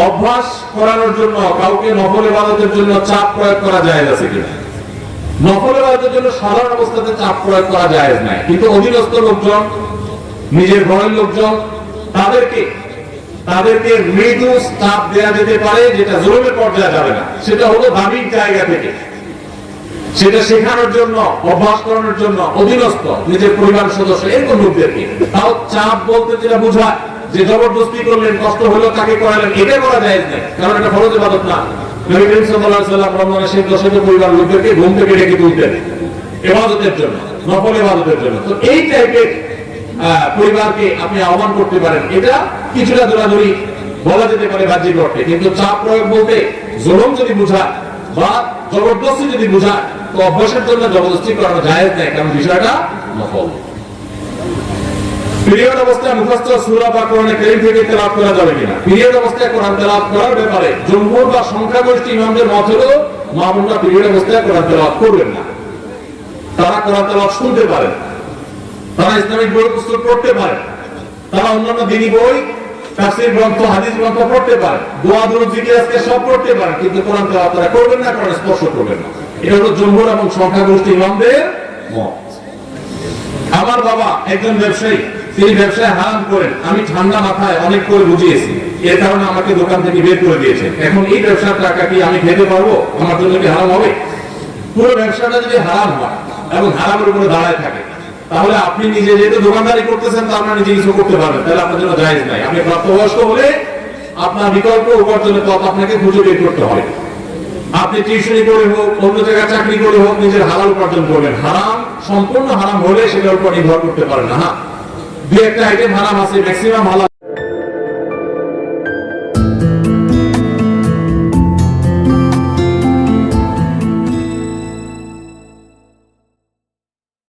অভ্যাস করানোর জন্য কাউকে নফল ইবাদতের জন্য চাপ প্রয়োগ করা জায়েজ আছে কিনা? নফল ইবাদতের জন্য সাধারণ অবস্থাতে চাপ প্রয়োগ করা জায়েজ নাই, কিন্তু অধীনস্থ লোকজন, নিজের ঘরের লোকজন, তাদেরকে মৃদু চাপ দেয়া যেতে পারে, যেটা জুলুমের পর্যায়ে যাবে না। সেটা হলো দাবির জায়গা থেকে, সেটা শেখানোর জন্য, অভ্যাস করানোর জন্য অধীনস্থ নিজের পরিবার সদস্য এরকম লোকদেরকে। তাও চাপ বলতে যেটা বোঝায় যে জবরদস্তি করলেন, কষ্ট হলো, তাকে করালেন, এটা করা যায় না, কারণ এটা ফরজ ইবাদত না। নবী করিম সাল্লাল্লাহু আলাইহি ওয়াসাল্লাম রমজানের শেষ দশকে পরিবার লোকদেরকে ঘুম থেকে ডেকে তুলতেন ইবাদতের জন্য, নফল ইবাদতের জন্য। তো এই টাইপের পরিবারকে আপনি আহ্বান করতে পারেন, এটা কিছুটা দৌড়াদৌড়ি বলা যেতে পারে বাহ্যিক অর্থে। কিন্তু চাপ প্রয়োগ বলতে জুলুম যদি বোঝায় বা জবরদস্তি যদি বোঝায়, তো অভ্যাসের জন্য জবরদস্তি করানো জায়েজ নাই, কারণ বিষয়টা নফল। পিরিয়ড অবস্থায় মুখস্থ সূরা বা কোরআনে কারীম থেকে তেলাওয়াত করা যাবে কিনা? পিরিয়ড অবস্থায় কোরআন তেলাওয়াত করার ব্যাপারে জমহুর বা সংখ্যাগরিষ্ঠ ইমামদের মত হলো মামুনরা পিরিয়ড অবস্থায় কোরআন তেলাওয়াত করবেন না। তারা কোরআন তেলাওয়াত শুনতে পারেন, তারা ইসলামিক বই পুস্তক পড়তে পারেন, তারা অন্যান্য দ্বীনি বই, তাফসীর গ্রন্থ, হাদিস গ্রন্থ পড়তে পারেন, দোয়া দুরূদ জিকির আজকার সব পড়তে পারেন, কিন্তু কোরআন তেলাওয়াত তারা করবেন না, কোরআন স্পর্শ করবেন না। এটা হলো জমহুর এবং সংখ্যাগরিষ্ঠ ইমামদের মত। আমার বাবা একজন ব্যবসায়ী, তিনি ব্যবসায় হারাম করেন, আমি ঠান্ডা মাথায় অনেক করে বুঝিয়েছি, এর কারণে আমাকে দোকান থেকে বের করে দিয়েছেন। এখন এই ব্যবসার টাকা কি আমি খেতে পারবো? আমার জন্য কি হারাম হবে? পুরো ব্যবসাটা যদি হারাম হয় এবং হারামের উপরে দাঁড়ায় থাকে, তাহলে আপনি নিজে যেহেতু দোকানদারি করতেছেন, তার মানে নিজে কিছু করতে পারবেন, তাহলে আপনার জন্য জায়েজ নাই। আপনি প্রাপ্তবয়স্ক হলে আপনার বিকল্প উপার্জনের পথ আপনাকে খুঁজে বের করতে হবে। আপনি টিউশনি করে হোক, অন্য জায়গায় চাকরি করে হোক, নিজের হালাল উপার্জন করবেন। হারাম সম্পূর্ণ হারাম হলে সেটার উপর নির্ভর করতে পারেন না। দুই একটা আইটেম হারাম আছে, ম্যাক্সিমাম হালাল।